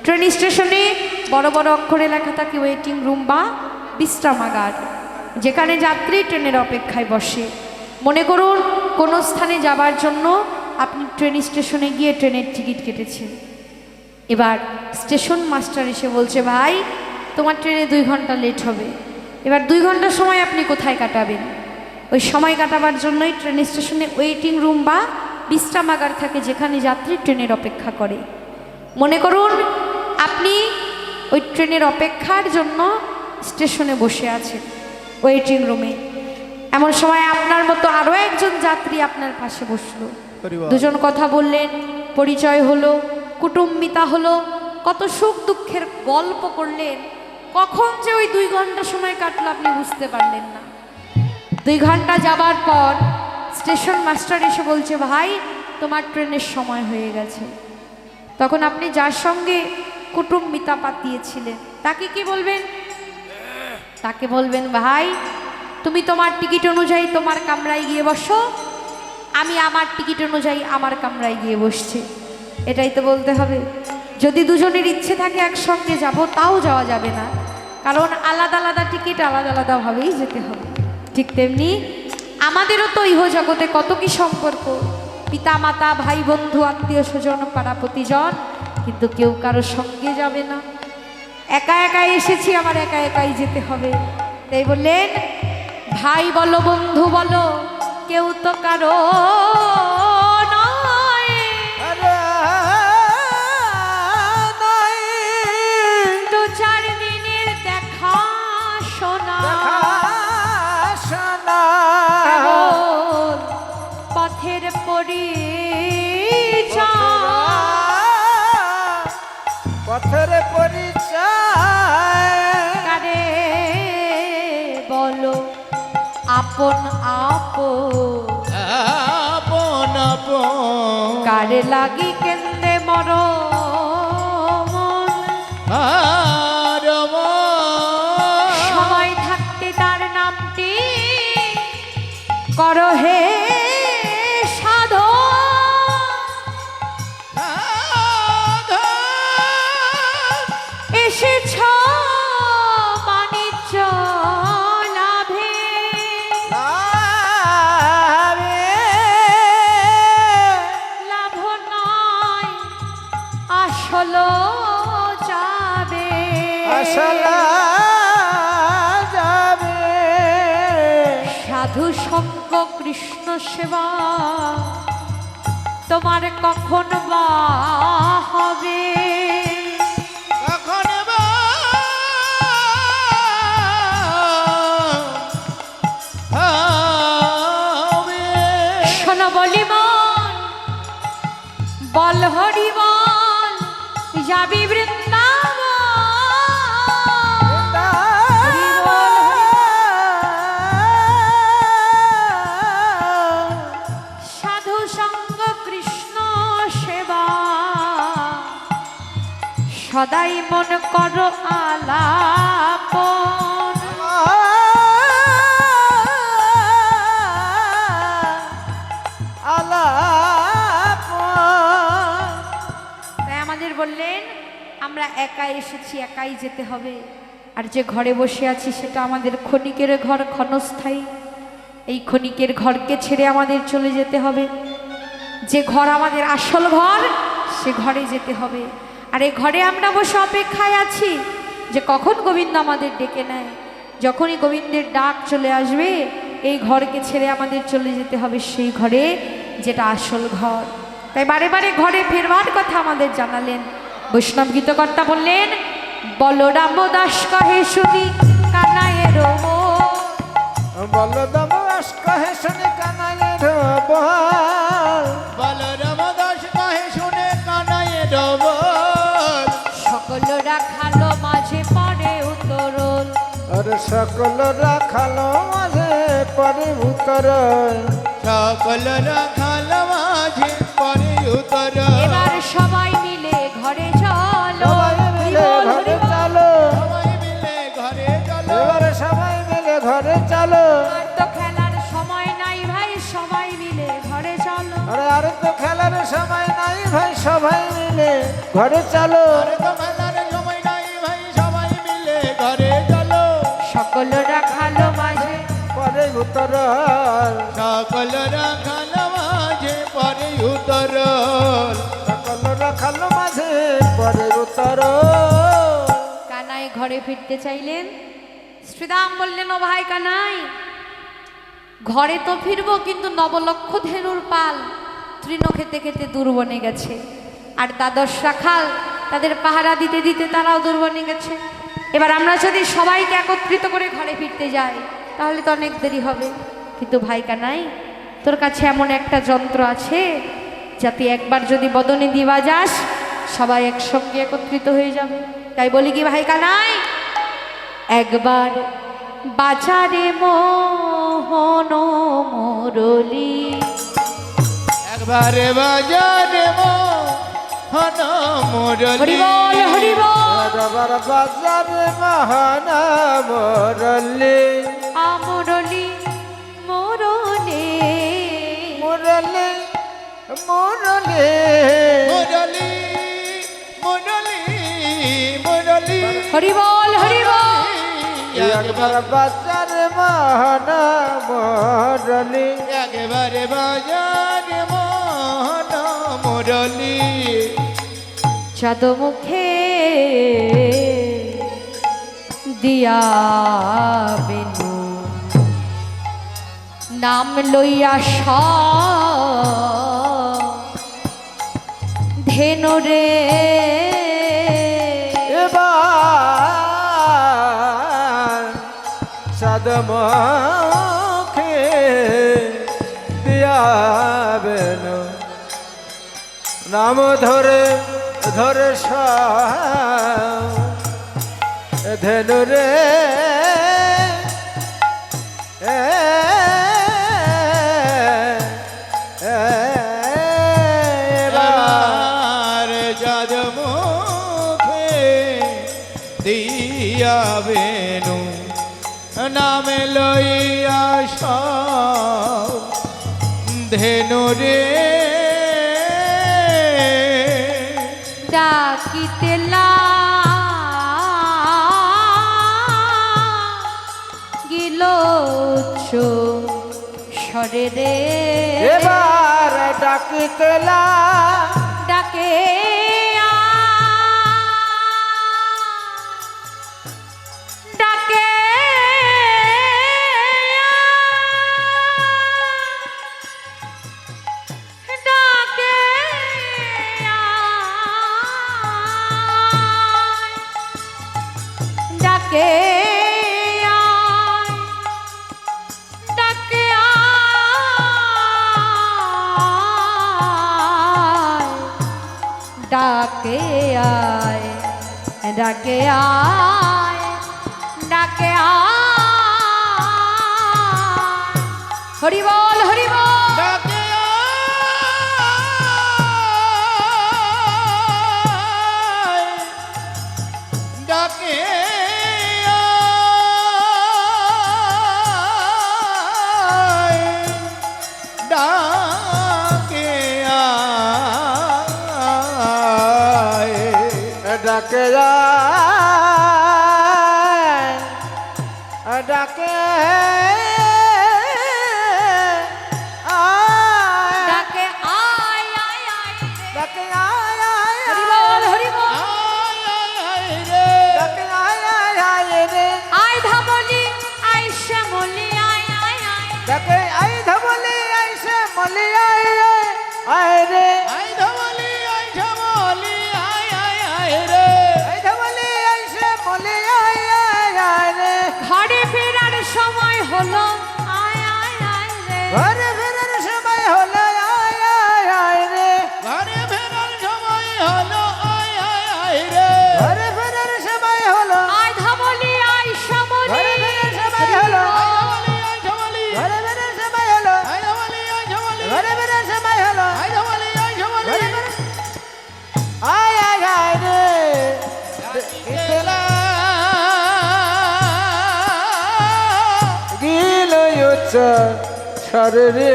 Train স্টেশনে বড় বড় অক্ষরে লেখা থাকে ওয়েটিং রুম বা বিশ্রামাগার, যেখানে যাত্রী ট্রেনের অপেক্ষায় বসে। মনে করুন কোনো স্থানে যাবার জন্য আপনি ট্রেন স্টেশনে গিয়ে ট্রেনের টিকিট কেটেছেন। এবার স্টেশন মাস্টার এসে বলছে, ভাই তোমার ট্রেনে 2 ঘন্টা লেট হবে। এবার 2 ঘন্টা সময় আপনি কোথায় কাটাবেন? ওই সময় কাটাবার জন্যই ট্রেন স্টেশনে ওয়েটিং রুম বা বিশ্রামাগার থাকে, যেখানে যাত্রী ট্রেনের অপেক্ষা করে। মনে করুন আপনি ওই ট্রেনের অপেক্ষার জন্য স্টেশনে বসে আছেন ওয়েটিং রুমে। এমন সময় আপনার মতো আরও একজন যাত্রী আপনার পাশে বসলো। দুজন কথা বললেন, পরিচয় হলো, কুটুম্বিতা হলো, কত সুখ দুঃখের গল্প করলেন। কখন যে ওই 2 ঘন্টা সময় কাটলো আপনি বুঝতে পারলেন না। 2 ঘন্টা যাবার পর স্টেশন মাস্টার এসে বলছে, ভাই তোমার ট্রেনের সময় হয়ে গেছে। তখন আপনি যার সঙ্গে কুটুম্বিতা পাতিয়েছিলেন তাকে কি বলবেন? তাকে বলবেন, ভাই তুমি তোমার টিকিট অনুযায়ী তোমার কামরায় গিয়ে বসো, আমি আমার টিকিট অনুযায়ী আমার কামরায় গিয়ে বসছি। এটাই তো বলতে হবে। যদি দুজনের ইচ্ছে থাকে একসঙ্গে যাব, তাও যাওয়া যাবে না, কারণ আলাদা আলাদা টিকিট আলাদা আলাদাভাবেই যেতে হবে। ঠিক তেমনি আমাদেরও তো ইহ জগতে কত কি সম্পর্ক, পিতা মাতা ভাই বন্ধু আত্মীয় স্বজন পাড়া প্রতিজন, কিন্তু কেউ কারো সঙ্গে যাবে না। একা একাই এসেছি, আমার একা একাই যেতে হবে। তাই বললেন, ভাই বলো বন্ধু বলো কেউ তো কারো নয়, 2-4 দিনের দেখা শোনা, পথের পরিচয় কারে বলো আপন আপন কারে লাগি কেন্দ্রে সময় থাকতে তার নামটি করো হে সাধো, এসেছ বাণিজ্য লাভে, লাভ নয় আসল যাবে, সাধু সঙ্গ কৃষ্ণ সেবা তোমার কখন বা হবে, শোনো বলি মন বল হরি বল যাবি বৃন্দাবন, সাধু সঙ্গ কৃষ্ণ সেবা সদাই মন করো আলাপন, তাই আমাদের বললেন আমরা একাই এসেছি, একাই যেতে হবে। আর যে ঘরে বসে আছি সেটা আমাদের ক্ষণিকের ঘর, ক্ষণস্থায়ী। এই ক্ষণিকের ঘরকে ছেড়ে আমাদের চলে যেতে হবে। যে ঘর আমাদের আসল ঘর, সে ঘরে যেতে হবে। আর এই ঘরে আমরা বসে অপেক্ষায় আছি যে কখন গোবিন্দ আমাদের ডেকে নেয়। যখনই গোবিন্দের ডাক চলে আসবে, এই ঘরকে ছেড়ে আমাদের চলে যেতে হবে সেই ঘরে, যেটা আসল ঘর। তাই বারে বারে ঘরে ফেরবার কথা আমাদের জানালেন। বৈষ্ণব গীতকর্তা বললেন, বলরাম দাস কহে শুনি কানাইয়ের বলরাম দাস কহে শুনি কানাইয়ের বল, বলরাম দাস কহে শুনে কানাইয়ের বল, সকল রাখালো মাঝে পড়ে উতরল, আরে সকল রাখালো মাঝে পড়ে উতরল, সকল রাখালো মাঝে পড়ে উতরল, এবার সবাই মিলে ঘরে চলো, ঘরে চলো, সবাই মিলে ঘরে চলো, এবারে সবাই মিলে ঘরে চলো, আর তো খেলার সময় নাই ভাই, সবাই মিলে ঘরে চলো, আরে আর তো খেলার সময় নাই ভাই সবাই মিলে ঘরে চলো আরে তো মেলার সময় নাই ভাই সবাই মিলে ঘরে চলো সকল রাখালো মাঝে পরে উত্তর সকল রাখাল মাঝে পরে উত্তর সকল রাখালো মাঝে পরে উত্তর কানাই ঘরে ফিরতে চাইলেন। শ্রীরাম বললেন, ও ভাই কানাই, ঘরে তো ফিরবো, কিন্তু নবলক্ষ ধেনুর পাল তৃণ খেতে খেতে দূর বনে গেছে, আর দ্বাদশ রাখাল তাদের পাহারা দিতে দিতে তারাও দূর বনে গেছে। এবার আমরা যদি সবাইকে একত্রিত করে ঘরে ফিরতে যাই তাহলে তো অনেক দেরি হবে। কিন্তু ভাই কানাই, তোর কাছে এমন একটা যন্ত্র আছে যাতে একবার যদি বদনে দিবা যাস সবাই একসঙ্গে একত্রিত হয়ে যাবে। তাই বলি কি ভাই কানাই, একবার বাজারে মোহন মুরলি, একবারে বাজারে মোহন মুরলি হরি বল হরি বল, একবার বাজারে মোহন মুরলি আমরলি মুরলি মুরলি মুরলি মুরলি মুরলি মুরলি হরি বল হরি বল, একবার বাজারে মোহন মুরলি একবারে বাজারে মোহন মুরলি চাঁদ মুখে দিয়া বেনু নাম লইয়া ধেনু রে, এবার সাদ মুখে দিয়াবেন নাম ধরে ধরে ধেনু রে এবার যাদ মুখে দিয়া বেনু নাম লইয়া ধেনু রে ডাকিতে গিল সরে রে, এবার ডাকিতেলা ডাকে ডাকে ডাকে ডাকে ডাকে ডাকে আয় ডাকে আয় ডাকে আয়, হরি বল হরি বল, ডাকে আয়, ডাকে আয়, ডাকে আয়, ডাকে ডাকে ডাকে আয় আয় আয় রে, ডাকে হরি বল হরি বল, ডাকে রে আয় ধামলি আয় শ্যামলি আয় আয় আয়, ডাকে আই ধবলি আইসে মলি আয় রে আই ধবলি আই ধবলি আয় আয় আয় রে আই ধবলি আইসে মলি আয় রে ঘরে ফেরার সময় হলো আয় আয় আয় রে, ঘরে ফেরার সময় হলো আয় রে ঘরে ফেরার সময় হলো আয় আয় আয় রে ঘরে ফেরার সময় হলো আয় ধামলি আয় শ্যামলি, ঘরে ফেরার সময় হলো আই ধবলি আই ধবলি ঘরে ফেরার সময় হলো আই ধবলি আই ধবলি ঘরে ফেরার সময় হলো আই ধবলি আই ধবলি আয় রে কেলা গিল উচ্চ সরে রে